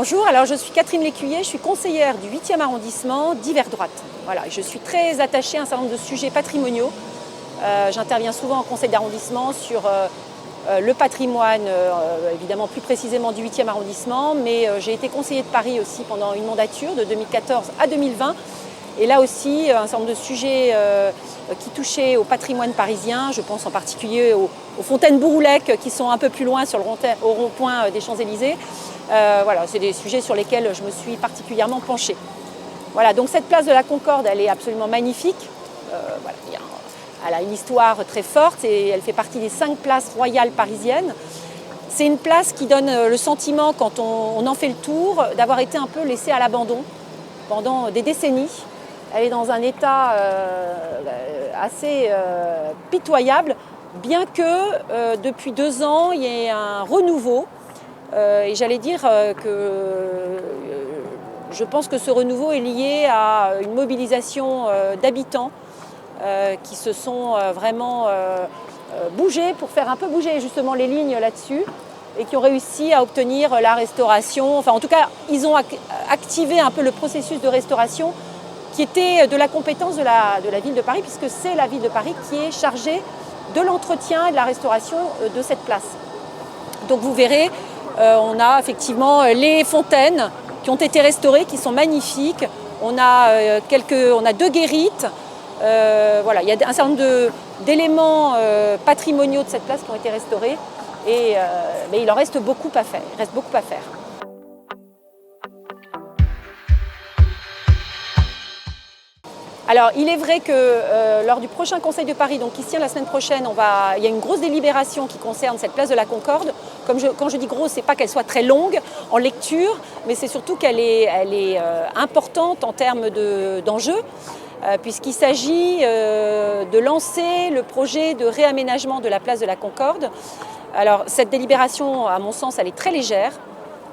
Bonjour, alors je suis Catherine Lécuyer, je suis conseillère du 8e arrondissement d'Hiver Droite. Voilà, je suis très attachée à un certain nombre de sujets patrimoniaux. J'interviens souvent en conseil d'arrondissement sur le patrimoine, évidemment plus précisément du 8e arrondissement, mais j'ai été conseillère de Paris aussi pendant une mandature de 2014 à 2020. Et là aussi, un certain nombre de sujets qui touchaient au patrimoine parisien. Je pense en particulier aux fontaines Bouroulec qui sont un peu plus loin au rond-point des Champs-Élysées. Voilà, c'est des sujets sur lesquels je me suis particulièrement penchée. Voilà, donc cette place de la Concorde, elle est absolument magnifique. Voilà, elle a une histoire très forte et elle fait partie des 5 places royales parisiennes. C'est une place qui donne le sentiment, quand on en fait le tour, d'avoir été un peu laissée à l'abandon pendant des décennies. Elle est dans un état assez pitoyable, bien que depuis 2 ans, il y ait un renouveau. Et j'allais dire que je pense que ce renouveau est lié à une mobilisation d'habitants qui se sont vraiment bougés pour faire un peu bouger justement les lignes là-dessus et qui ont réussi à obtenir la restauration. Enfin, en tout cas, ils ont activé un peu le processus de restauration qui était de la compétence de la ville de Paris, puisque c'est la ville de Paris qui est chargée de l'entretien et de la restauration de cette place. Donc vous verrez, on a effectivement les fontaines qui ont été restaurées, qui sont magnifiques. On a 2 guérites. Voilà, il y a un certain nombre d'éléments patrimoniaux de cette place qui ont été restaurés. Mais il en reste beaucoup à faire. Il reste beaucoup à faire. Alors, il est vrai que lors du prochain Conseil de Paris, donc qui se tient la semaine prochaine, il y a une grosse délibération qui concerne cette place de la Concorde. Quand je dis grosse, c'est pas qu'elle soit très longue en lecture, mais c'est surtout qu'elle est importante en termes d'enjeux, puisqu'il s'agit de lancer le projet de réaménagement de la place de la Concorde. Alors, cette délibération, à mon sens, elle est très légère.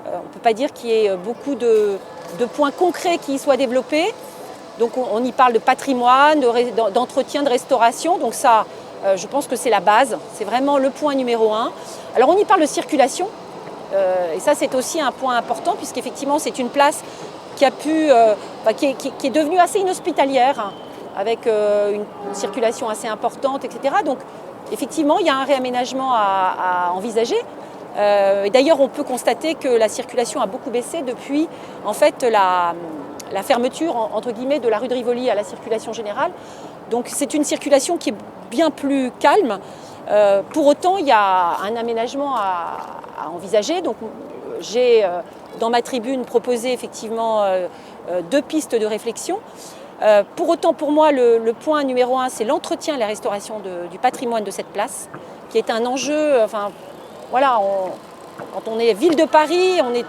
On ne peut pas dire qu'il y ait beaucoup de points concrets qui y soient développés. Donc on y parle de patrimoine, d'entretien, de restauration. Donc ça, je pense que c'est la base. C'est vraiment le point numéro 1. Alors on y parle de circulation. Et ça, c'est aussi un point important, puisqu'effectivement, c'est une place qui est devenue assez inhospitalière, hein, avec une circulation assez importante, etc. Donc effectivement, il y a un réaménagement à envisager. Et d'ailleurs, on peut constater que la circulation a beaucoup baissé depuis en fait la fermeture entre guillemets de la rue de Rivoli à la circulation générale. Donc c'est une circulation qui est bien plus calme. Pour autant, il y a un aménagement à envisager. Donc j'ai dans ma tribune proposé effectivement 2 pistes de réflexion. Pour autant, pour moi, le point numéro 1, c'est l'entretien et la restauration du patrimoine de cette place, qui est un enjeu. Enfin, voilà, quand on est ville de Paris, on est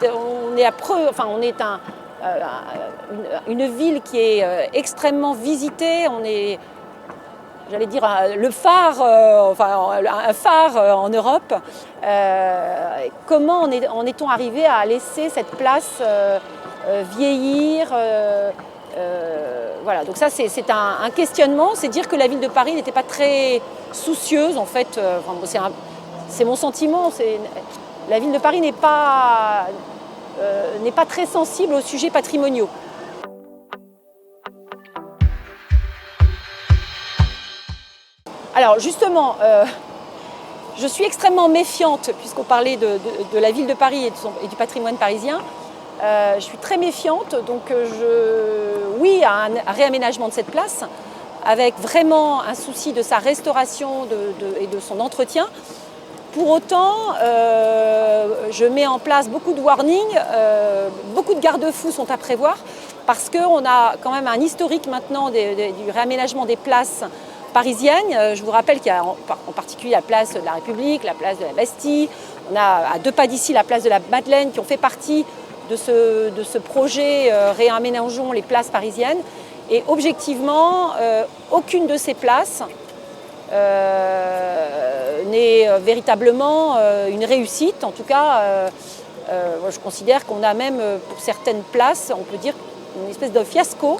une ville qui est extrêmement visitée. On est, j'allais dire, le phare, un phare en Europe. Comment en est-on arrivé à laisser cette place vieillir voilà, donc ça c'est un questionnement. C'est dire que la ville de Paris n'était pas très soucieuse en fait. C'est mon sentiment. La ville de Paris n'est pas très sensible aux sujets patrimoniaux. Alors justement, je suis extrêmement méfiante, puisqu'on parlait de la ville de Paris et du patrimoine parisien. Je suis très méfiante, donc oui à un réaménagement de cette place, avec vraiment un souci de sa restauration et de son entretien. Pour autant, je mets en place beaucoup de warnings, beaucoup de garde-fous sont à prévoir, parce qu'on a quand même un historique maintenant du réaménagement des places parisiennes. Je vous rappelle qu'il y a en particulier la place de la République, la place de la Bastille, on a à 2 pas d'ici la place de la Madeleine qui ont fait partie de ce projet réaménageons les places parisiennes. Et objectivement, aucune de ces places n'est véritablement une réussite. En tout cas, je considère qu'on a même, pour certaines places, on peut dire une espèce de fiasco,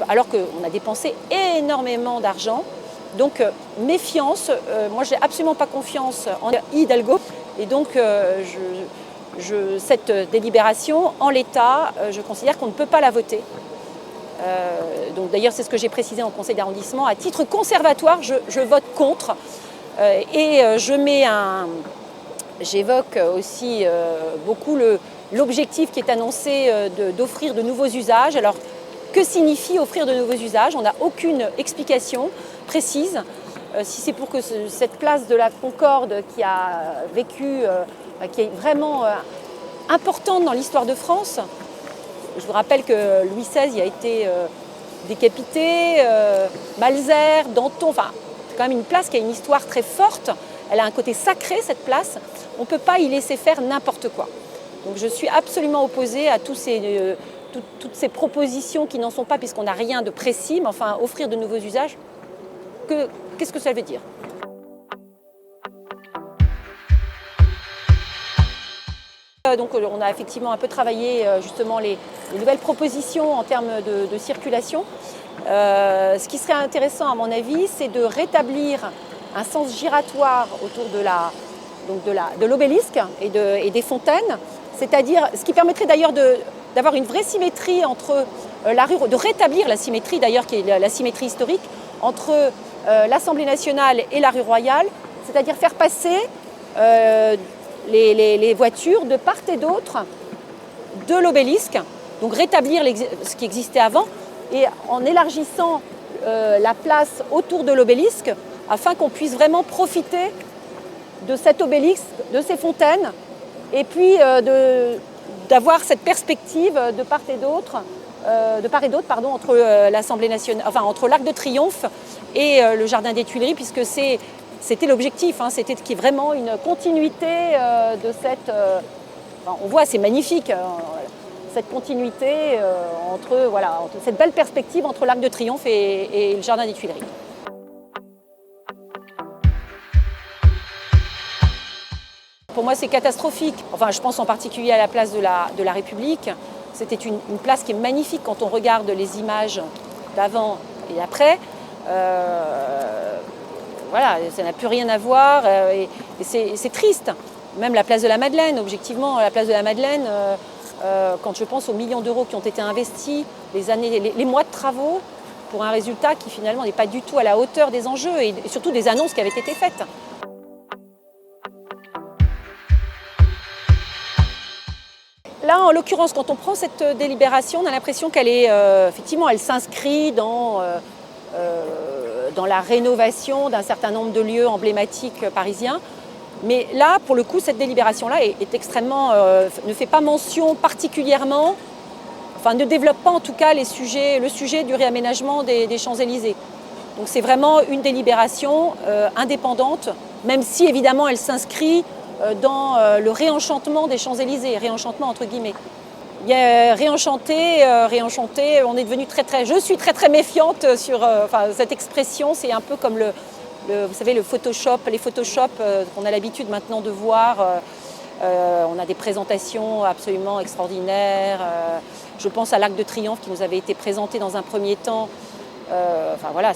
alors qu'on a dépensé énormément d'argent. Donc, méfiance. Moi, je n'ai absolument pas confiance en Hidalgo. Et donc, cette délibération, en l'état, je considère qu'on ne peut pas la voter. Donc d'ailleurs, c'est ce que j'ai précisé en conseil d'arrondissement. À titre conservatoire, je vote contre. J'évoque aussi beaucoup l'objectif qui est annoncé d'offrir de nouveaux usages. Alors, que signifie offrir de nouveaux usages? On n'a aucune explication précise. Si c'est pour que cette place de la Concorde qui a vécu, qui est vraiment importante dans l'histoire de France, je vous rappelle que Louis XVI y a été décapité, Malesherbes, Danton, enfin, c'est quand même une place qui a une histoire très forte. Elle a un côté sacré, cette place. On ne peut pas y laisser faire n'importe quoi. Donc je suis absolument opposée à toutes ces propositions qui n'en sont pas, puisqu'on n'a rien de précis, mais enfin, offrir de nouveaux usages, qu'est-ce que ça veut dire? Donc on a effectivement un peu travaillé justement les nouvelles propositions en termes de circulation. Ce qui serait intéressant à mon avis, c'est de rétablir un sens giratoire autour de l'obélisque et des fontaines, c'est-à-dire ce qui permettrait d'ailleurs d'avoir une vraie symétrie entre la rue, de rétablir la symétrie d'ailleurs qui est la symétrie historique entre l'Assemblée nationale et la rue Royale, c'est-à-dire faire passer les voitures de part et d'autre de l'obélisque, donc rétablir ce qui existait avant et en élargissant la place autour de l'obélisque afin qu'on puisse vraiment profiter de cet obélisque, de ces fontaines et puis d'avoir cette perspective de part et d'autre, entre l'Assemblée nationale, enfin entre l'Arc de Triomphe et le Jardin des Tuileries, puisque c'était l'objectif, c'était qu'il y ait vraiment une continuité de cette... on voit, c'est magnifique, cette continuité entre cette belle perspective entre l'Arc de Triomphe et le Jardin des Tuileries. Pour moi, c'est catastrophique. Enfin, je pense en particulier à la place de la République. C'était une place qui est magnifique quand on regarde les images d'avant et d'après. Voilà, ça n'a plus rien à voir et c'est triste. Même la place de la Madeleine, objectivement, la place de la Madeleine, quand je pense aux millions d'euros qui ont été investis, les mois de travaux, pour un résultat qui finalement n'est pas du tout à la hauteur des enjeux et surtout des annonces qui avaient été faites. Là, en l'occurrence, quand on prend cette délibération, on a l'impression qu'elle est, effectivement, elle s'inscrit dans la rénovation d'un certain nombre de lieux emblématiques parisiens. Mais là, pour le coup, cette délibération-là est extrêmement, ne fait pas mention particulièrement, enfin ne développe pas en tout cas le sujet du réaménagement des Champs-Élysées. Donc c'est vraiment une délibération indépendante, même si évidemment elle s'inscrit dans le réenchantement des Champs-Élysées, réenchantement entre guillemets. Il y a réenchanté, on est devenu je suis très méfiante sur cette expression, c'est un peu comme vous savez, les Photoshop qu'on a l'habitude maintenant de voir. On a des présentations absolument extraordinaires. Je pense à l'Arc de Triomphe qui nous avait été présenté dans un premier temps.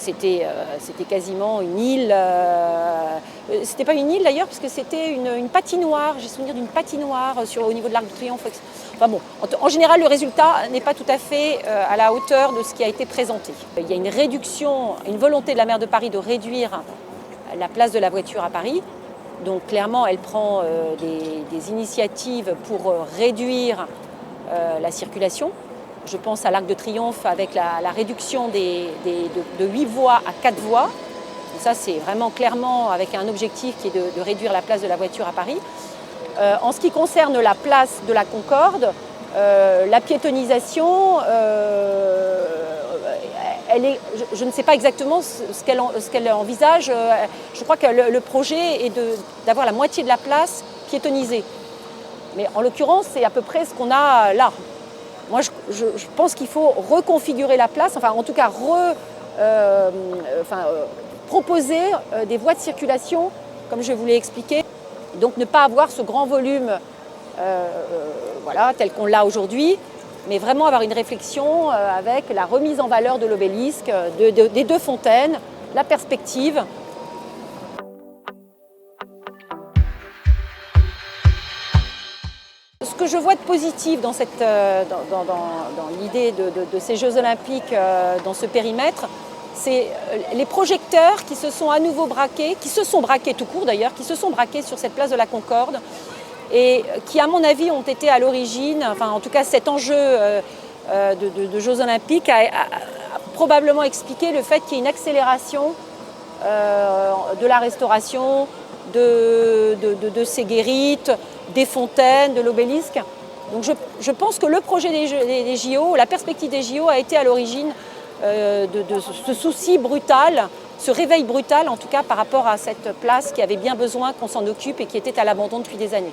C'était quasiment une île. C'était pas une île d'ailleurs, parce que c'était une patinoire. J'ai souvenir d'une patinoire au niveau de l'Arc de Triomphe. Enfin bon, en général, le résultat n'est pas tout à fait à la hauteur de ce qui a été présenté. Il y a une volonté de la maire de Paris de réduire la place de la voiture à Paris. Donc clairement, elle prend des initiatives pour réduire la circulation. Je pense à l'Arc de Triomphe avec la réduction de 8 voies à 4 voies. Donc ça, c'est vraiment clairement avec un objectif qui est de réduire la place de la voiture à Paris. En ce qui concerne la place de la Concorde, la piétonisation, je ne sais pas exactement ce qu'elle envisage. Je crois que le projet est d'avoir la moitié de la place piétonisée. Mais en l'occurrence, c'est à peu près ce qu'on a là. Moi, je pense qu'il faut reconfigurer la place, enfin en tout cas proposer des voies de circulation, comme je vous l'ai expliqué. Donc ne pas avoir ce grand volume tel qu'on l'a aujourd'hui, mais vraiment avoir une réflexion avec la remise en valeur de l'obélisque, des deux fontaines, la perspective. que je vois de positif dans, dans l'idée de ces Jeux Olympiques dans ce périmètre, c'est les projecteurs qui se sont à nouveau braqués, qui se sont braqués tout court d'ailleurs, qui se sont braqués sur cette place de la Concorde et qui, à mon avis, ont été à l'origine, enfin en tout cas cet enjeu de Jeux Olympiques a probablement expliqué le fait qu'il y ait une accélération de la restauration, de ces guérites, des fontaines, de l'obélisque. Donc je pense que le projet des JO, la perspective des JO a été à l'origine de ce souci brutal, ce réveil brutal en tout cas par rapport à cette place qui avait bien besoin qu'on s'en occupe et qui était à l'abandon depuis des années.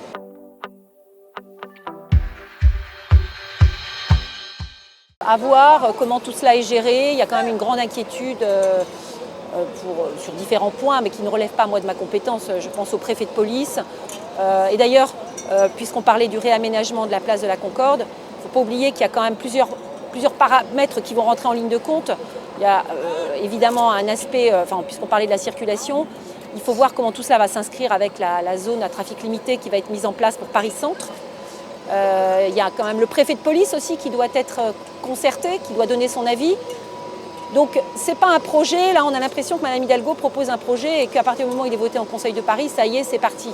À voir comment tout cela est géré, il y a quand même une grande inquiétude sur différents points, mais qui ne relèvent pas moi de ma compétence, je pense au préfet de police. Et d'ailleurs, puisqu'on parlait du réaménagement de la place de la Concorde, il ne faut pas oublier qu'il y a quand même plusieurs paramètres qui vont rentrer en ligne de compte. Il y a évidemment un aspect, puisqu'on parlait de la circulation, il faut voir comment tout cela va s'inscrire avec la zone à trafic limité qui va être mise en place pour Paris-Centre. Il y a quand même le préfet de police aussi qui doit être concerté, qui doit donner son avis. Donc ce n'est pas un projet, là on a l'impression que Mme Hidalgo propose un projet et qu'à partir du moment où il est voté en Conseil de Paris, ça y est, c'est parti.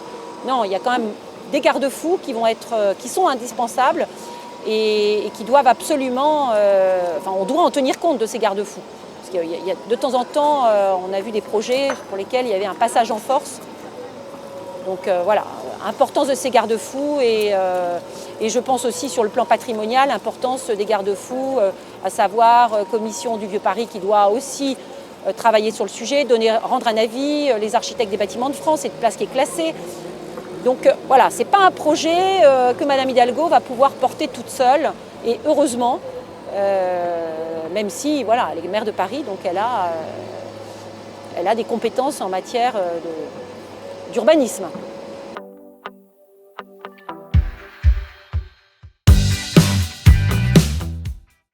Non, il y a quand même des garde-fous qui sont indispensables et qui doivent absolument, on doit en tenir compte de ces garde-fous. Parce qu'il y a de temps en temps, on a vu des projets pour lesquels il y avait un passage en force. Donc voilà, importance de ces garde-fous et je pense aussi sur le plan patrimonial, importance des garde-fous, à savoir Commission du Vieux-Paris qui doit aussi travailler sur le sujet, rendre un avis, les architectes des bâtiments de France, cette place qui est classée. Donc voilà, ce n'est pas un projet que Mme Hidalgo va pouvoir porter toute seule et heureusement, même si voilà, elle est maire de Paris, donc elle a des compétences en matière d'urbanisme.